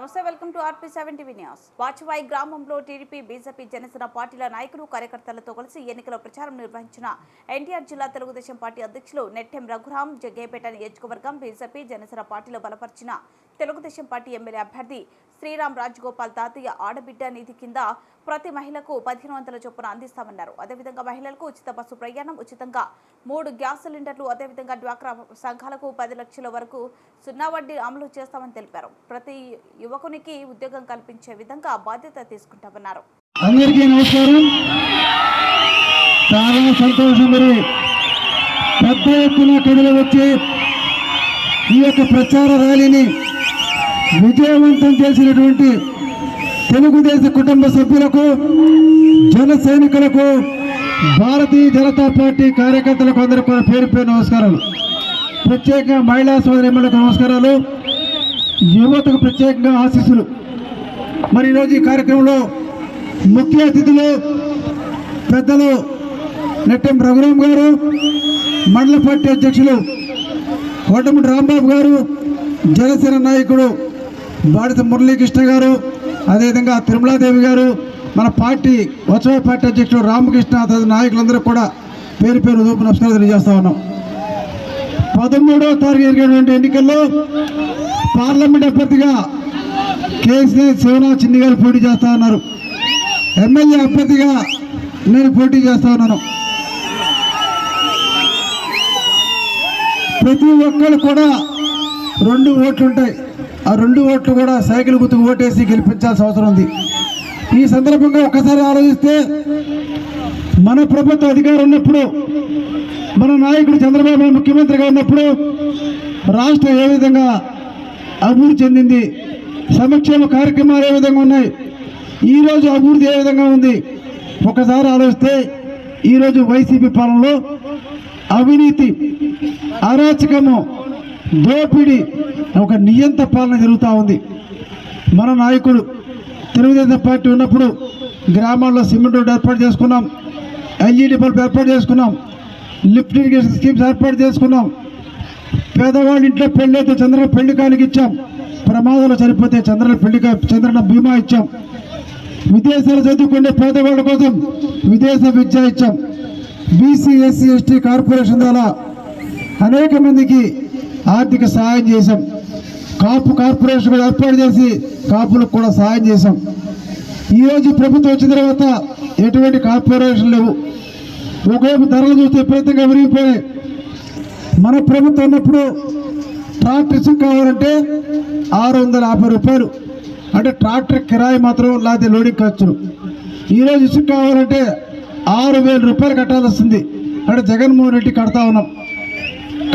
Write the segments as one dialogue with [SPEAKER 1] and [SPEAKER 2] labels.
[SPEAKER 1] నమస్తే, welcome to RP7 TV news. Vachavayi గ్రామంలో TDP, BJP, Janasena పార్టీల నాయకులు, కార్యకర్తలతో కలిసి ఎన్నికల ప్రచారం నిర్వహించిన ఎన్టీఆర్ జిల్లా తెలుగుదేశం పార్టీ అధ్యక్షులు నెట్టెం రఘురాం, జగ్గయ్యపేట నియోజకవర్గం బీజేపీ, జనసేన పార్టీలో బలపరిచిన తెలుగుదేశం పార్టీ ఎమ్మెల్యే అభ్యర్థి శ్రీరామ్ రాజగోపాల్ తాతయ్య ఆడబిడ్డ నిధి కింద ప్రతి మహిళకు 1500 చొప్పున అందిస్తామన్నారు. అదేవిధంగా మహిళలకు ఉచిత బస్సు ప్రయాణం, ఉచితంగా 3 గ్యాస్ సిలిండర్లు, అదేవిధంగా డ్వాక్రా సంఘాలకు 10 లక్షల వరకు 0 వడ్డీ అమలు చేస్తామని తెలిపారు. ప్రతి యువకునికి ఉద్యోగం కల్పించే విధంగా బాధ్యత తీసుకుంటామన్నారు.
[SPEAKER 2] అందరికీ నమస్కారం. చాలా సంతోషం. మరి పెద్ద ఎత్తున కథలు వచ్చి ఈ యొక్క ప్రచార ర్యాలీని విజయవంతం చేసినటువంటి తెలుగుదేశం కుటుంబ సభ్యులకు, జన సైనికులకు, భారతీయ జనతా పార్టీ కార్యకర్తలకు అందరికీ కూడా పేరు పేరు నమస్కారాలు. ప్రత్యేకంగా మహిళా సోదరీమణులకు నమస్కారాలు, యువతకు ప్రత్యేకంగా ఆశీస్సులు. మరి ఈరోజు ఈ కార్యక్రమంలో ముఖ్య అతిథులు పెద్దలు నెట్టెం రఘురాం గారు, మండల పార్టీ అధ్యక్షులు కోటమిటి రాంబాబు గారు, జనసేన నాయకుడు బాడిత మురళీకృష్ణ గారు, అదేవిధంగా తిరుమలాదేవి గారు, మన పార్టీ వచవాయి పార్టీ అధ్యక్షుడు రామకృష్ణ, తదితర నాయకులందరూ కూడా పేరు పేరు నమస్కారం తెలియజేస్తా ఉన్నాం. 13వ తారీఖు జరిగినటువంటి ఎన్నికల్లో పార్లమెంట్ అభ్యర్థిగా కేసీఆర్ శివనా చిన్ని గారు పోటీ చేస్తా ఉన్నారు. ఎమ్మెల్యే అభ్యర్థిగా నేను పోటీ చేస్తా ఉన్నాను. ప్రతి ఒక్కరు కూడా 2 ఓట్లు ఉంటాయి. ఆ 2 ఓట్లు కూడా సైకిల్ గుర్తుకు ఓటేసి గెలిపించాల్సిన అవసరం ఉంది. ఈ సందర్భంగా ఒక్కసారి ఆలోచిస్తే, మన ప్రభుత్వ అధికారం ఉన్నప్పుడు, మన నాయకుడు చంద్రబాబు నాయుడు ముఖ్యమంత్రిగా ఉన్నప్పుడు రాష్ట్రం ఏ విధంగా అభివృద్ధి చెందింది, సంక్షేమ కార్యక్రమాలు ఏ విధంగా ఉన్నాయి, ఈరోజు అభివృద్ధి ఏ విధంగా ఉంది ఒకసారి ఆలోచిస్తే, ఈరోజు వైసీపీ పాలనలో అవినీతి, అరాచకము, దోపిడీ, ఒక నియంత పాలన జరుగుతూ ఉంది. మన నాయకుడు తెలుగుదేశం పార్టీ ఉన్నప్పుడు గ్రామాల్లో సిమెంట్ రోడ్డు ఏర్పాటు చేసుకున్నాం, LED బల్బ్ ఏర్పాటు చేసుకున్నాం, లిఫ్ట్ ఇరిగేషన్ స్కీమ్స్ ఏర్పాటు చేసుకున్నాం, పేదవాళ్ళ ఇంట్లో పెళ్ళైతే చంద్రన పెళ్లి కానికి ఇచ్చాం, ప్రమాదాలు చనిపోతే చంద్రన బీమా ఇచ్చాం, విదేశాలు చదువుకునే పేదవాళ్ళ కోసం విదేశ విద్య ఇచ్చాం, బీసీ, ఎస్సీ, ఎస్టీ కార్పొరేషన్ ద్వారా అనేక మందికి ఆర్థిక సహాయం చేశాం, కాపు కార్పొరేషన్ కూడా ఏర్పాటు చేసి కాపులకు కూడా సహాయం చేశాం. ఈరోజు ప్రభుత్వం వచ్చిన తర్వాత ఎటువంటి కార్పొరేషన్ లేవు. ఒకవైపు ధరలు చూస్తే విపరీతంగా విరిగిపోయాయి. మన ప్రభుత్వం ఉన్నప్పుడు ట్రాక్టర్ ఇసుక కావాలంటే 650 రూపాయలు, అంటే ట్రాక్టర్ కిరాయి మాత్రం, లేకపోతే లోడింగ్ ఖర్చులు. ఈరోజు ఇసుక కావాలంటే 6000 రూపాయలు కట్టాల్సి వస్తుంది. అంటే జగన్మోహన్ రెడ్డి కడతా ఉన్నాం.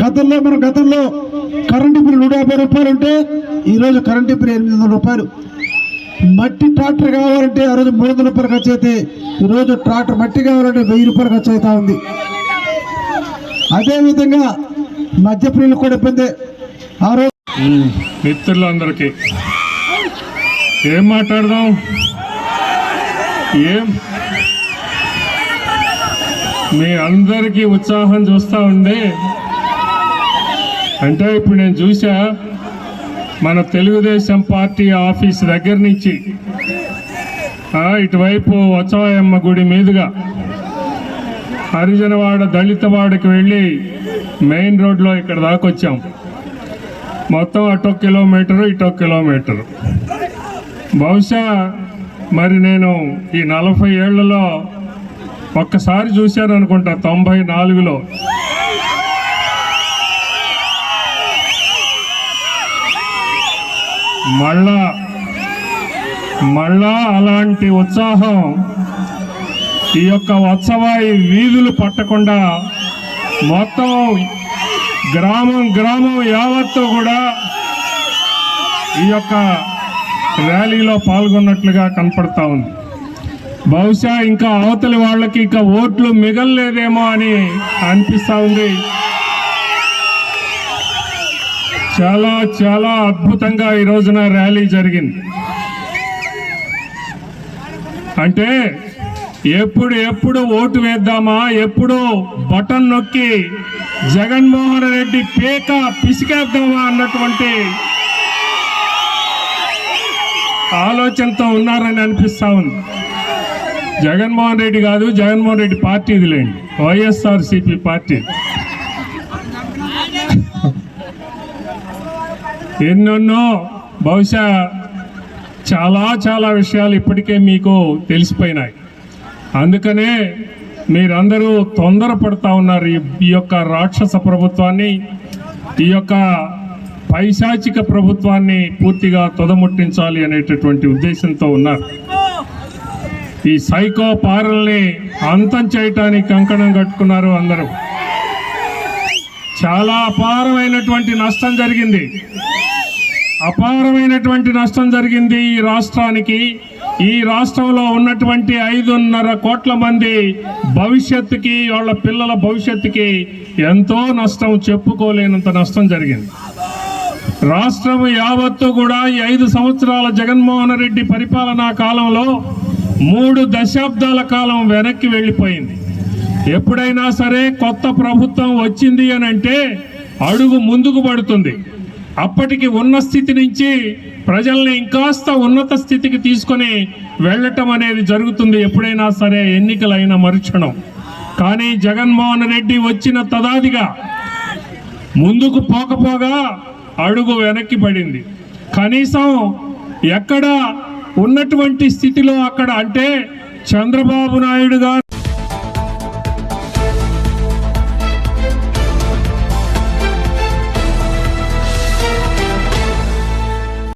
[SPEAKER 2] గతంలో కరెంటు బిల్లు 150 రూపాయలు ఉంటే ఈరోజు కరెంటు బిల్లు 800 రూపాయలు. మట్టి ట్రాక్టర్ కావాలంటే ఆ రోజు 300 రూపాయలు ఖర్చు అయితే ఈరోజు ట్రాక్టర్ మట్టి కావాలంటే 1000 రూపాయలు ఖర్చు అవుతా ఉంది. అదేవిధంగా మధ్యప్రియులు కూడా ఇబ్బంది. ఆ రోజు
[SPEAKER 3] మిత్రులందరికీ ఏం మాట్లాడదాం, మీ అందరికీ ఉత్సాహం చూస్తూ ఉండే అంటే, ఇప్పుడు నేను చూసా మన తెలుగుదేశం పార్టీ ఆఫీస్ దగ్గర నుంచి ఇటువైపు వచవాయమ్మ గుడి మీదుగా హరిజనవాడ దళితవాడకి వెళ్ళి మెయిన్ రోడ్లో ఇక్కడ దాకా వచ్చాం. మొత్తం అటొక కిలోమీటరు, ఇటొక కిలోమీటరు. బహుశా మరి నేను ఈ 40 ఏళ్లలో ఒక్కసారి చూశాను అనుకుంటా, 94లో. మళ్ళా అలాంటి ఉత్సాహం ఈ యొక్క వత్సవాయి వీధులు పట్టకుండా మొత్తం గ్రామం యావత్తు కూడా ఈ యొక్క ర్యాలీలో పాల్గొన్నట్లుగా కనపడతా ఉంది. బహుశా ఇంకా అవతలి వాళ్ళకి ఇంకా ఓట్లు మిగలలేదేమో అని అనిపిస్తూ ఉంది. చాలా చాలా అద్భుతంగా ఈ రోజున ర్యాలీ జరిగింది. అంటే ఎప్పుడు ఓటు వేద్దామా, ఎప్పుడు బటన్ నొక్కి జగన్మోహన్ రెడ్డి పేక పిసికేద్దామా అన్నటువంటి ఆలోచనతో ఉన్నారని అనిపిస్తా ఉంది. జగన్మోహన్ రెడ్డి కాదు, జగన్మోహన్ రెడ్డి పార్టీది లేండి, వైఎస్ఆర్సీపీ పార్టీ. ఎన్నెన్నో బహుశా చాలా విషయాలు ఇప్పటికే మీకు తెలిసిపోయినాయి. అందుకనే మీరందరూ తొందరపడతా ఉన్నారు. ఈ యొక్క రాక్షస ప్రభుత్వాన్ని, ఈ యొక్క పైశాచిక ప్రభుత్వాన్ని పూర్తిగా తుదముట్టించాలి అనేటటువంటి ఉద్దేశంతో ఉన్నారు. ఈ సైకో పాలనని అంతం చేయటానికి కంకణం కట్టుకున్నారు అందరూ. చాలా అపారమైనటువంటి నష్టం జరిగింది. ఈ రాష్ట్రానికి. ఈ రాష్ట్రంలో ఉన్నటువంటి 5.5 కోట్ల మంది భవిష్యత్తుకి, వాళ్ళ పిల్లల భవిష్యత్తుకి ఎంతో నష్టం, చెప్పుకోలేనంత నష్టం జరిగింది. రాష్ట్రం యావత్తు కూడా ఈ 5 సంవత్సరాల జగన్మోహన్ రెడ్డి పరిపాలనా కాలంలో 3 దశాబ్దాల కాలం వెనక్కి వెళ్ళిపోయింది. ఎప్పుడైనా సరే కొత్త ప్రభుత్వం వచ్చింది అని అంటే అడుగు ముందుకు పడుతుంది. అప్పటికి ఉన్న స్థితి నుంచి ప్రజల్ని ఇంకాస్త ఉన్నత స్థితికి తీసుకొని వెళ్ళటం అనేది జరుగుతుంది ఎప్పుడైనా సరే ఎన్నికలైన మరుక్షణం. కానీ జగన్మోహన్ రెడ్డి వచ్చిన తదాదిగా ముందుకు పోకపోగా అడుగు వెనక్కి పడింది. కనీసం ఎక్కడ ఉన్నటువంటి స్థితిలో అక్కడ, అంటే చంద్రబాబు నాయుడు గారు